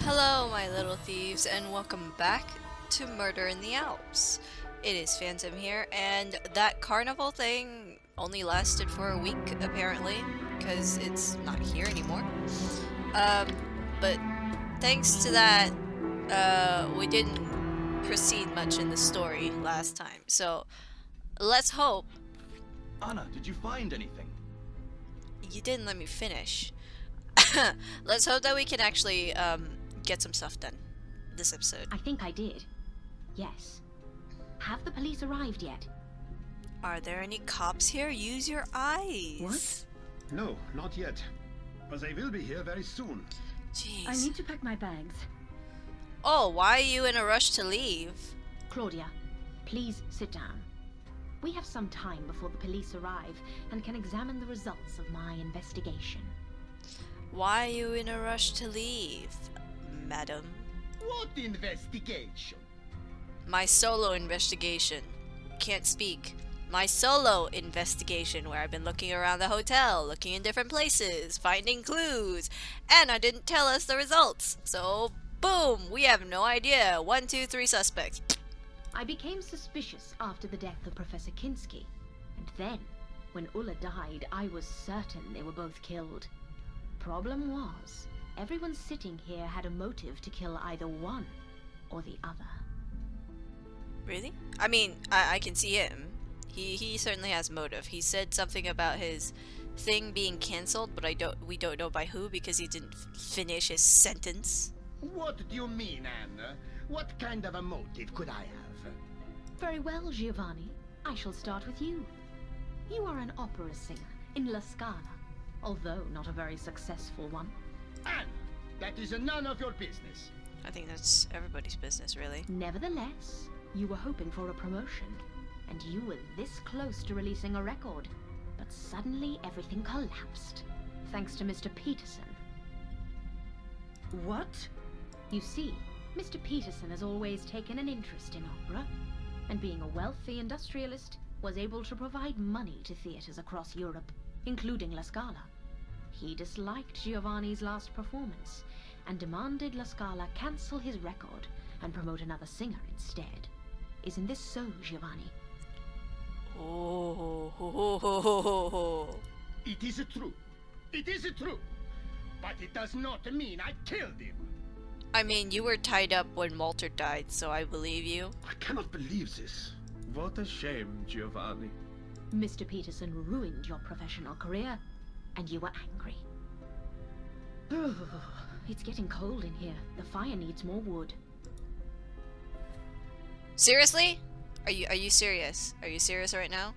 Hello, my little thieves, and welcome back to Murder in the Alps. It is Phantom here, and that carnival thing only lasted for a week, apparently, because it's not here anymore. But thanks to that, we didn't proceed much in the story last time, so let's hope. Anna, did you find anything? You didn't let me finish. Let's hope that we can actually, get some stuff done this episode. I think I did. Yes. Have the police arrived yet? Are there any cops here? Use your eyes. What? No, not yet. But they will be here very soon. Jeez. I need to pack my bags. Oh, why are you in a rush to leave? Claudia, please sit down. We have some time before the police arrive and can examine the results of my investigation. Why are you in a rush to leave, madam? What investigation? My solo investigation. Can't speak. My solo investigation, where I've been looking around the hotel, looking in different places, finding clues, and I didn't tell us the results. So, boom, we have no idea. 1, 2, 3 suspects. I became suspicious after the death of Professor Kinski. And then, when Ulla died, I was certain they were both killed. Problem was, everyone sitting here had a motive to kill either one or the other. Really? I mean, I can see him. He certainly has motive. He said something about his thing being cancelled, but we don't know by who because he didn't finish his sentence. What do you mean, Anna? What kind of a motive could I have? Very well, Giovanni. I shall start with you. You are an opera singer in La Scala, although not a very successful one. Anna, that is none of your business. I think that's everybody's business, really. Nevertheless, you were hoping for a promotion, and you were this close to releasing a record. But suddenly everything collapsed, thanks to Mr. Peterson. What? You see, Mr. Peterson has always taken an interest in opera, and being a wealthy industrialist, was able to provide money to theaters across Europe, including La Scala. He disliked Giovanni's last performance, and demanded La Scala cancel his record and promote another singer instead. Isn't this so, Giovanni? Oh, ho, ho, ho, ho, ho, ho. It is true. It is true. But it does not mean I killed him. I mean, you were tied up when Walter died, so I believe you. I cannot believe this. What a shame, Giovanni. Mr. Peterson ruined your professional career, and you were angry. It's getting cold in here. The fire needs more wood. Seriously? Are you serious? Are you serious right now?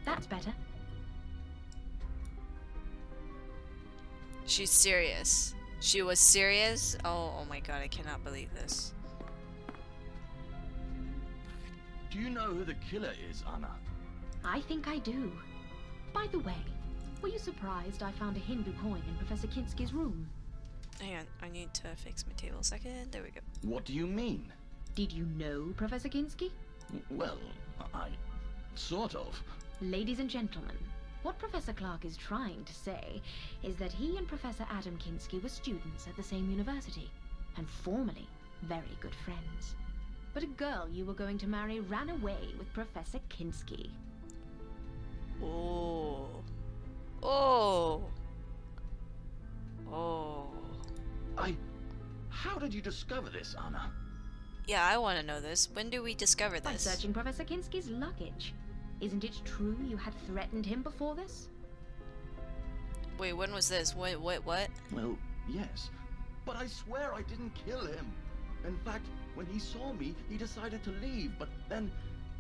That's better. She's serious. She was serious? Oh my god, I cannot believe this. Do you know who the killer is, Anna? I think I do. By the way, were you surprised I found a Hindu coin in Professor Kinski's room? Hang on, I need to fix my table a second. There we go. What do you mean? Did you know Professor Kinski? Well, I... sort of. Ladies and gentlemen, what Professor Clark is trying to say is that he and Professor Adam Kinski were students at the same university, and formerly very good friends. But a girl you were going to marry ran away with Professor Kinski. Oh. Oh. Oh. How did you discover this, Anna? Yeah, I want to know this. When do we discover By this? searching Professor Kinski's luggage. Isn't it true you had threatened him before this? Wait, when was this? What? Well, yes. But I swear I didn't kill him. In fact, when he saw me, he decided to leave, but then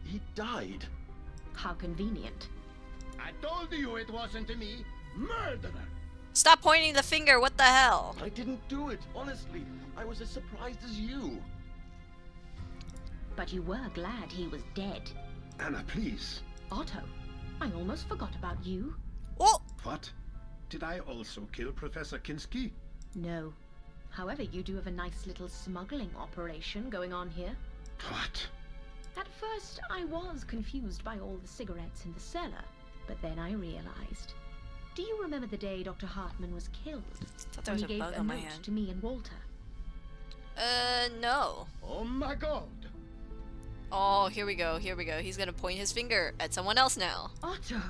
he died. How convenient. I told you it wasn't me. Murderer! Stop pointing the finger, what the hell? I didn't do it, honestly. I was as surprised as you. But you were glad he was dead. Anna, please. Otto, I almost forgot about you. Oh! What? Did I also kill Professor Kinski? No. However, you do have a nice little smuggling operation going on here. What? At first, I was confused by all the cigarettes in the cellar, but then I realized Do you remember the day Dr. Hartman was killed? Thought there When was he a gave bug a on my note hand. to me and Walter. No. Oh my god! Oh, here we go, here we go. He's gonna point his finger at someone else now. Otto!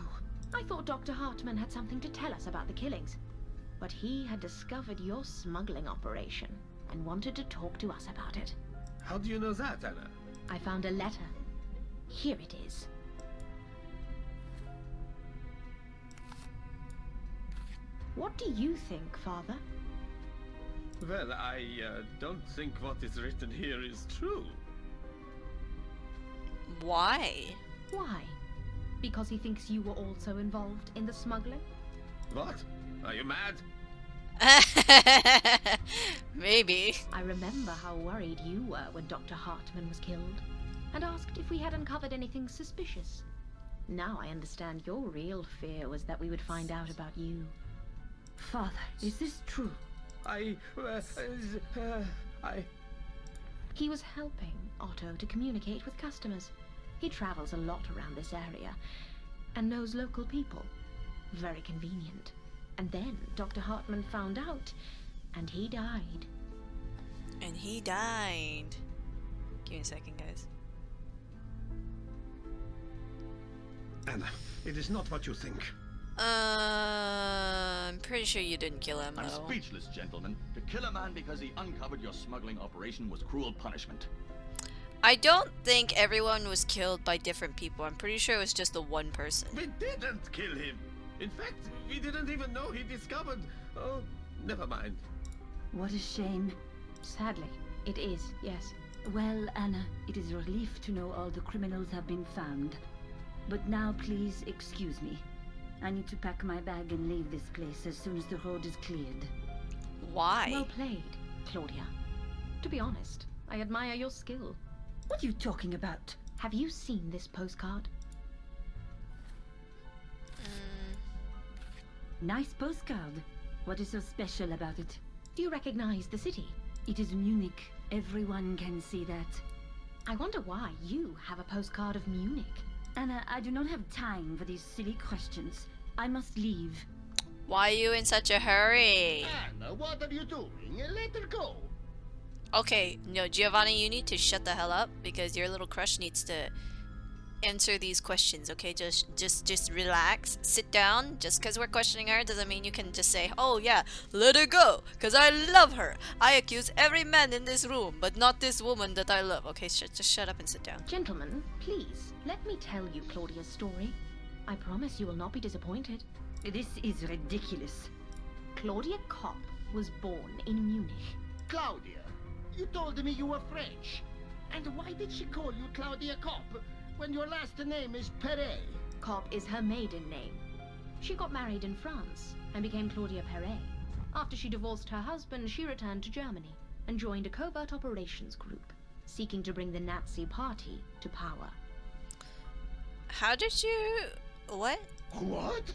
I thought Dr. Hartman had something to tell us about the killings. But he had discovered your smuggling operation and wanted to talk to us about it. How do you know that, Anna? I found a letter. Here it is. What do you think, Father? Well, I don't think what is written here is true. Why? Why? Because he thinks you were also involved in the smuggling? What? Are you mad? Maybe. I remember how worried you were when Dr. Hartman was killed, and asked if we had uncovered anything suspicious. Now I understand your real fear was that we would find out about you. Father, is this true? He was helping Otto to communicate with customers. He travels a lot around this area and knows local people. Very convenient. And then Dr. Hartman found out, and he died. And he died. Give me a second, guys. Anna, it is not what you think. I'm pretty sure you didn't kill him, I'm though. speechless, gentlemen. To kill a man because he uncovered your smuggling operation was cruel punishment. I don't think everyone was killed by different people. I'm pretty sure it was just the one person. We didn't kill him. In fact, we didn't even know he discovered... Oh, never mind. What a shame. Sadly, it is, yes. Well, Anna, it is a relief to know all the criminals have been found. But now please excuse me. I need to pack my bag and leave this place as soon as the road is cleared. Why? Well played, Claudia. To be honest, I admire your skill. What are you talking about? Have you seen this postcard? Nice postcard. What is so special about it? Do you recognize the city? It is Munich. Everyone can see that. I wonder why you have a postcard of Munich. Anna, I do not have time for these silly questions. I must leave. Why are you in such a hurry? Anna, what are you doing? Let her go. Okay, no, Giovanni, you need to shut the hell up because your little crush needs to answer these questions, okay? Just relax, sit down. Just because we're questioning her doesn't mean you can just say, oh yeah, let her go, because I love her. I accuse every man in this room, but not this woman that I love. Okay, just shut up and sit down. Gentlemen, please, let me tell you Claudia's story. I promise you will not be disappointed. This is ridiculous. Claudia Kopp was born in Munich. Claudia, you told me you were French. And why did she call you Claudia Kopp when your last name is Perret? Kopp is her maiden name. She got married in France and became Claudia Perret. After she divorced her husband, she returned to Germany and joined a covert operations group, seeking to bring the Nazi party to power. How did you... what? What?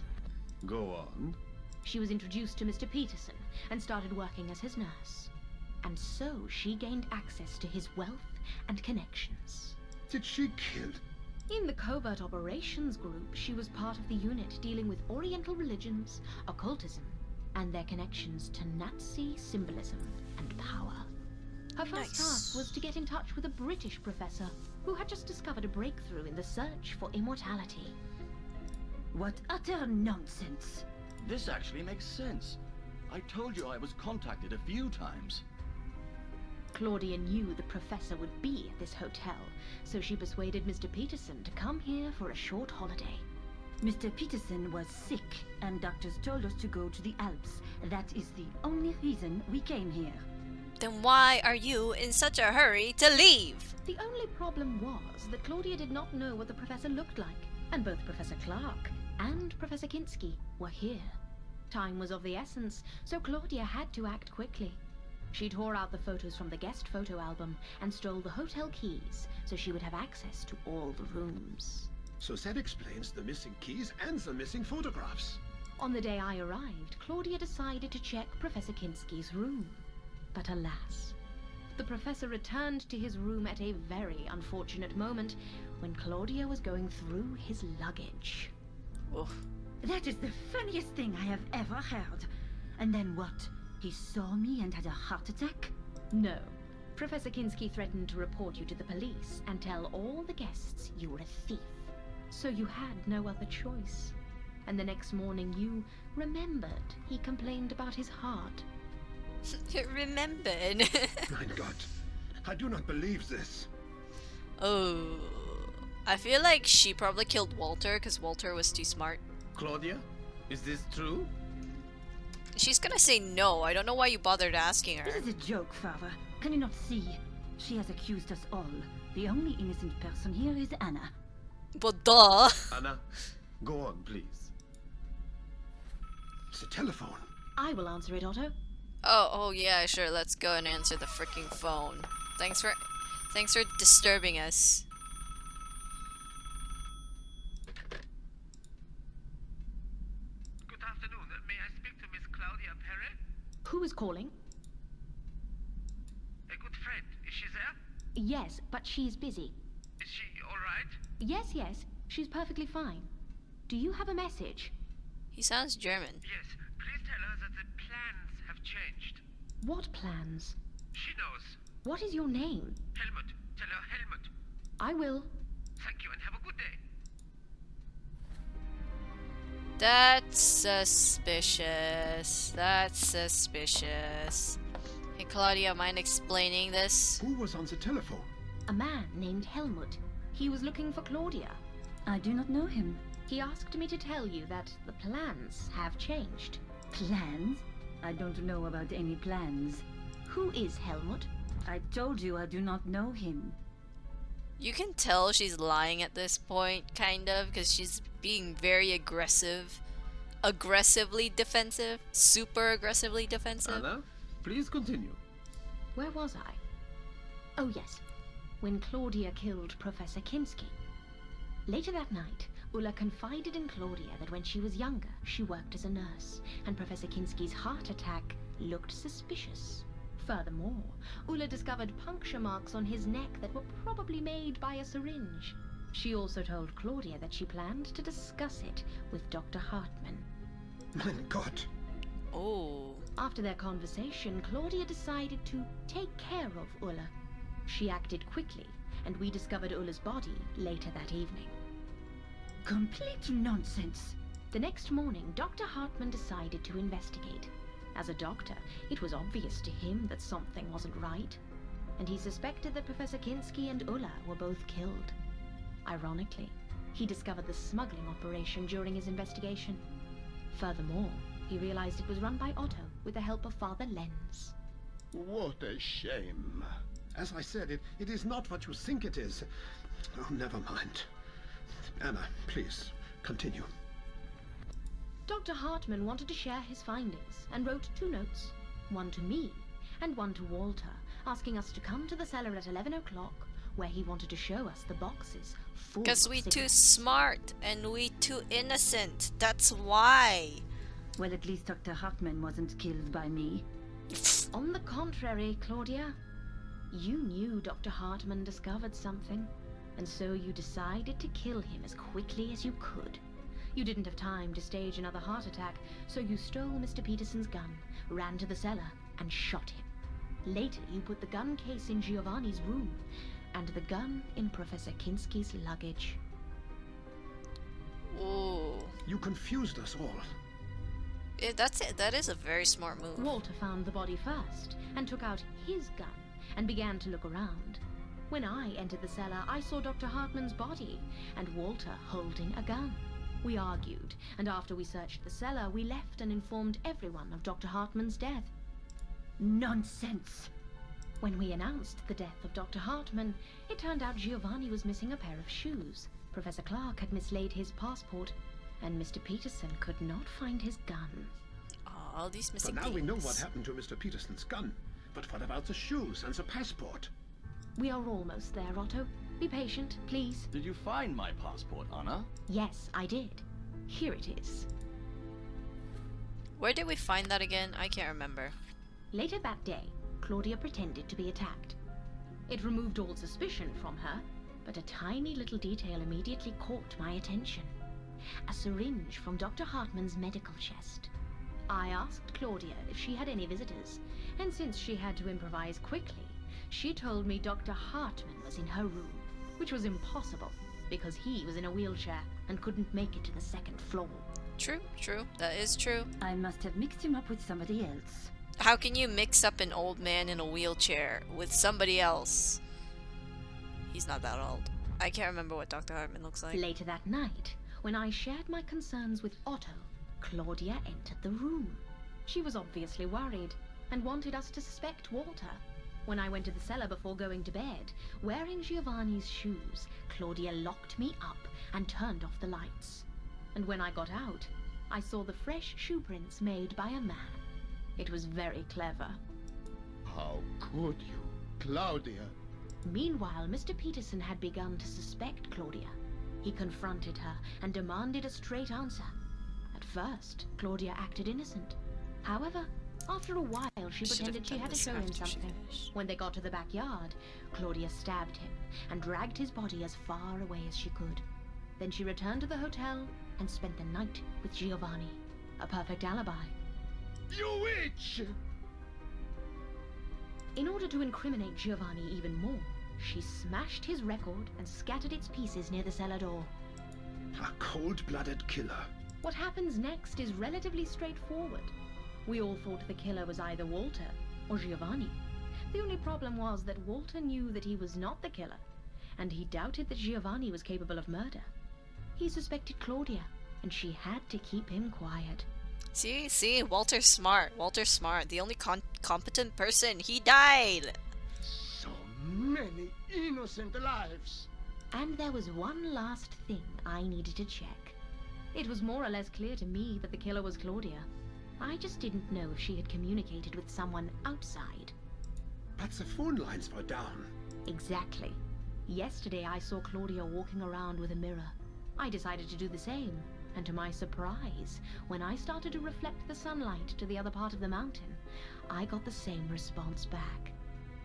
Go on. She was introduced to Mr. Peterson and started working as his nurse. And so she gained access to his wealth and connections. Did she kill? In the covert operations group, she was part of the unit dealing with Oriental religions, occultism, and their connections to Nazi symbolism and power. Her first task was to get in touch with a British professor who had just discovered a breakthrough in the search for immortality. What utter nonsense. This actually makes sense. I told you I was contacted a few times. Claudia knew the professor would be at this hotel, so she persuaded Mr. Peterson to come here for a short holiday. Mr. Peterson was sick, and doctors told us to go to the Alps. That is the only reason we came here. Then why are you in such a hurry to leave? The only problem was that Claudia did not know what the professor looked like, and both Professor Clark and Professor Kinski were here. Time was of the essence, so Claudia had to act quickly. She tore out the photos from the guest photo album and stole the hotel keys so she would have access to all the rooms. So that explains the missing keys and the missing photographs. On the day I arrived, Claudia decided to check Professor Kinski's room. But alas, the professor returned to his room at a very unfortunate moment when Claudia was going through his luggage. Oof. That is the funniest thing I have ever heard. And then what? He saw me and had a heart attack? No. Professor Kinski threatened to report you to the police and tell all the guests you were a thief. So you had no other choice. And the next morning you remembered he complained about his heart. Remembered. My God, I do not believe this. Oh, I feel like she probably killed Walter because Walter was too smart. Claudia, is this true? She's gonna say no. I don't know why you bothered asking her. This is a joke, Father. Can you not see? She has accused us all. The only innocent person here is Anna. But duh. Anna, go on, please. It's a telephone. I will answer it, Otto. Oh yeah, sure. Let's go and answer the freaking phone. Thanks for disturbing us. Good afternoon. May I speak to Miss Claudia Perry? Who is calling? A good friend. Is she there? Yes, but she's busy. Is she alright? Yes, she's perfectly fine. Do you have a message? He sounds German. Yes. Please tell her that the plans have changed. What plans? She knows. What is your name? Helmut. Tell her Helmut. I will. Thank you and have a good day. That's suspicious. That's suspicious. Hey Claudia, mind explaining this? Who was on the telephone? A man named Helmut. He was looking for Claudia. I do not know him. He asked me to tell you that the plans have changed. Plans? I don't know about any plans. Who is Helmut? I told you I do not know him. You can tell she's lying at this point, kind of, because she's being very aggressive. Aggressively defensive. Super aggressively defensive. Anna, please continue. Where was I? Oh yes, when Claudia killed Professor Kinski. Later that night, Ulla confided in Claudia that when she was younger, she worked as a nurse, and Professor Kinski's heart attack looked suspicious. Furthermore, Ulla discovered puncture marks on his neck that were probably made by a syringe. She also told Claudia that she planned to discuss it with Dr. Hartmann. My God. Oh. After their conversation, Claudia decided to take care of Ulla. She acted quickly, and we discovered Ulla's body later that evening. Complete nonsense. The next morning, Dr. Hartmann decided to investigate. As a doctor, it was obvious to him that something wasn't right, and he suspected that Professor Kinski and Ulla were both killed. Ironically, he discovered the smuggling operation during his investigation. Furthermore, he realized it was run by Otto with the help of Father Lenz. What a shame. As I said, it is not what you think it is. Oh, never mind. Anna, please, continue. Dr. Hartmann wanted to share his findings and wrote 2 notes, one to me and one to Walter, asking us to come to the cellar at 11 o'clock, where he wanted to show us the boxes full Because of we too cigarettes. smart and we too innocent. That's why. Well, at least Dr. Hartmann wasn't killed by me. On the contrary, Claudia, you knew Dr. Hartmann discovered something, and so you decided to kill him as quickly as you could. You didn't have time to stage another heart attack, so you stole Mr. Peterson's gun, ran to the cellar, and shot him. Later, you put the gun case in Giovanni's room, and the gun in Professor Kinski's luggage. Ooh. You confused us all. That's it. That is a very smart move. Walter found the body first, and took out his gun, and began to look around. When I entered the cellar, I saw Dr. Hartmann's body, and Walter holding a gun. We argued, and after we searched the cellar, we left and informed everyone of Dr. Hartmann's death. Nonsense. When we announced the death of Dr. Hartmann, it turned out Giovanni was missing a pair of shoes. Professor Clark had mislaid his passport, and Mr. Peterson could not find his gun. All these missing But now we know what things. happened to Mr. Peterson's gun. But what about the shoes and the passport? We are almost there, Otto. Be patient, please. Did you find my passport, Anna? Yes, I did. Here it is. Where did we find that again? I can't remember. Later that day, Claudia pretended to be attacked. It removed all suspicion from her, but a tiny little detail immediately caught my attention. a syringe from Dr. Hartman's medical chest. I asked Claudia if she had any visitors, and since she had to improvise quickly, she told me Dr. Hartman was in her room, which was impossible because he was in a wheelchair and couldn't make it to the second floor. True, true. That is true. I must have mixed him up with somebody else. How can you mix up an old man in a wheelchair with somebody else? He's not that old. I can't remember what Dr. Hartman looks like. Later that night, when I shared my concerns with Otto, Claudia entered the room. She was obviously worried and wanted us to suspect Walter. When I went to the cellar before going to bed, wearing Giovanni's shoes, Claudia locked me up and turned off the lights. And when I got out, I saw the fresh shoe prints made by a man. It was very clever. How could you, Claudia? Meanwhile, Mr. Peterson had begun to suspect Claudia. He confronted her and demanded a straight answer. At first, Claudia acted innocent. However, after a while, she pretended she had to show him something. When they got to the backyard, Claudia stabbed him and dragged his body as far away as she could. Then she returned to the hotel and spent the night with Giovanni. A perfect alibi. You witch! In order to incriminate Giovanni even more, she smashed his record and scattered its pieces near the cellar door. A cold-blooded killer. What happens next is relatively straightforward. We all thought the killer was either Walter or Giovanni. The only problem was that Walter knew that he was not the killer, and he doubted that Giovanni was capable of murder. He suspected Claudia, and she had to keep him quiet. See, Walter's smart. Walter's smart. The only competent person. He died. So many innocent lives. And there was one last thing I needed to check. It was more or less clear to me that the killer was Claudia. I just didn't know if she had communicated with someone outside. But the phone lines were down. Exactly. Yesterday I saw Claudia walking around with a mirror. I decided to do the same, and to my surprise, when I started to reflect the sunlight to the other part of the mountain, I got the same response back.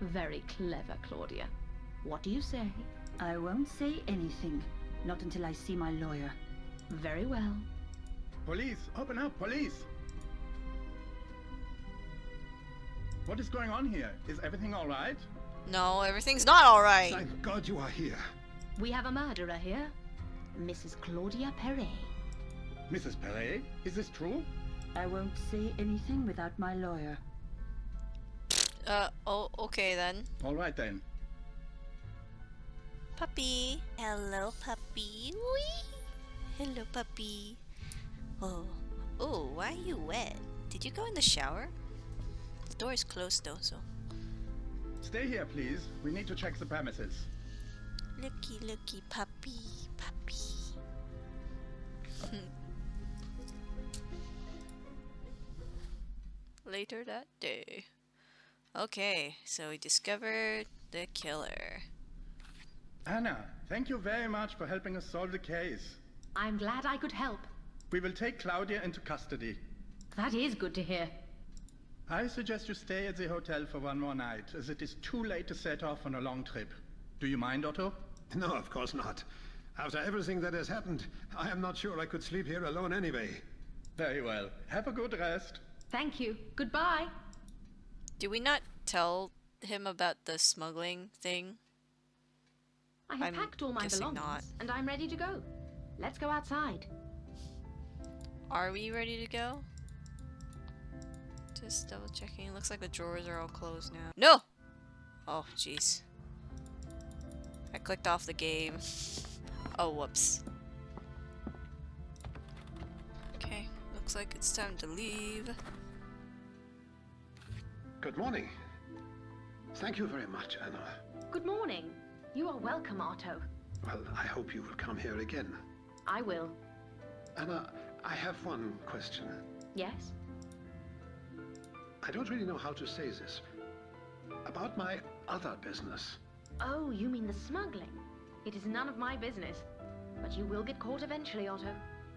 Very clever, Claudia. What do you say? I won't say anything. Not until I see my lawyer. Very well. Police! Open up! Police! What is going on here? Is everything alright? No, everything's not alright. Thank God you are here. We have a murderer here. Mrs. Claudia Peyruis. Mrs. Peyruis, is this true? I won't say anything without my lawyer. Oh, okay then. Alright then. Puppy. Hello, puppy. Wee. Hello, puppy. Oh, why are you wet? Did you go in the shower? The door is closed though, so. Stay here, please. We need to check the premises. Looky, puppy. Later that day. Okay, so we discovered the killer. Anna, thank you very much for helping us solve the case. I'm glad I could help. We will take Claudia into custody. That is good to hear. I suggest you stay at the hotel for one more night, as it is too late to set off on a long trip. Do you mind, Otto? No, of course not. After everything that has happened, I am not sure I could sleep here alone anyway. Very well. Have a good rest. Thank you. Goodbye. Do we not tell him about the smuggling thing? I have I'm packed all my guessing belongings, not. and I'm ready to go. Let's go outside. Are we ready to go? Just double checking. Looks like the drawers are all closed now. No! Oh, jeez. I clicked off the game. Oh, whoops. Okay, looks like it's time to leave. Good morning. Thank you very much, Anna. Good morning. You are welcome, Otto. Well, I hope you will come here again. I will. Anna, I have one question. Yes? I don't really know how to say this. About my other business. Oh, you mean the smuggling? It is none of my business. But you will get caught eventually, Otto.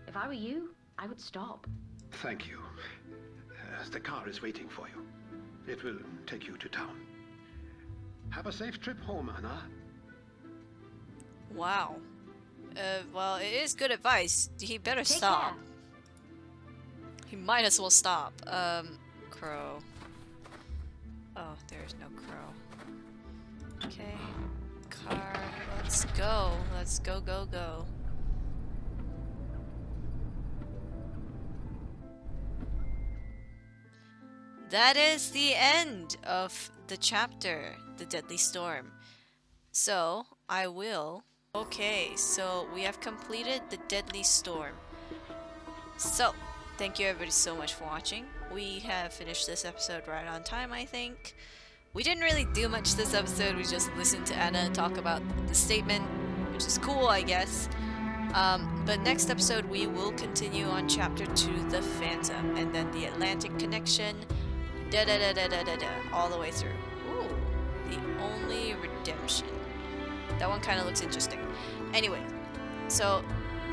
If I were you, I would stop. Thank you. The car is waiting for you. It will take you to town. Have a safe trip home, Anna. Wow. Well, it is good advice. He better Take stop. care. He might as well stop. Crow. Oh, there's no crow. Okay. Car. Let's go. Let's go, go, go. That is the end of the chapter, The Deadly Storm. So, I will... Okay, so we have completed The Deadly Storm. So, thank you everybody so much for watching. We have finished this episode right on time, I think. We didn't really do much this episode, we just listened to Anna talk about the statement, which is cool, I guess. But next episode we will continue on Chapter 2, The Phantom, and then the Atlantic Connection, all the way through. Ooh, the only redemption. That one kind of looks interesting. Anyway, so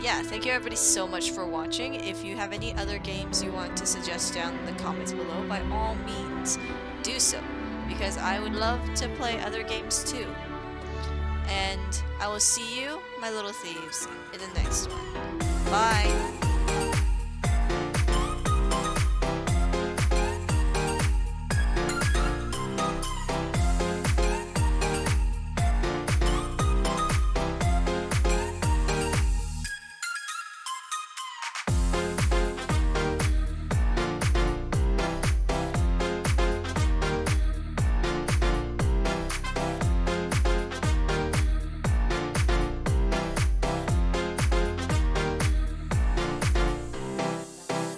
yeah, thank you everybody so much for watching. If you have any other games you want to suggest down in the comments below, by all means, do so, because I would love to play other games too. And I will see you, my little thieves, in the next one. Bye!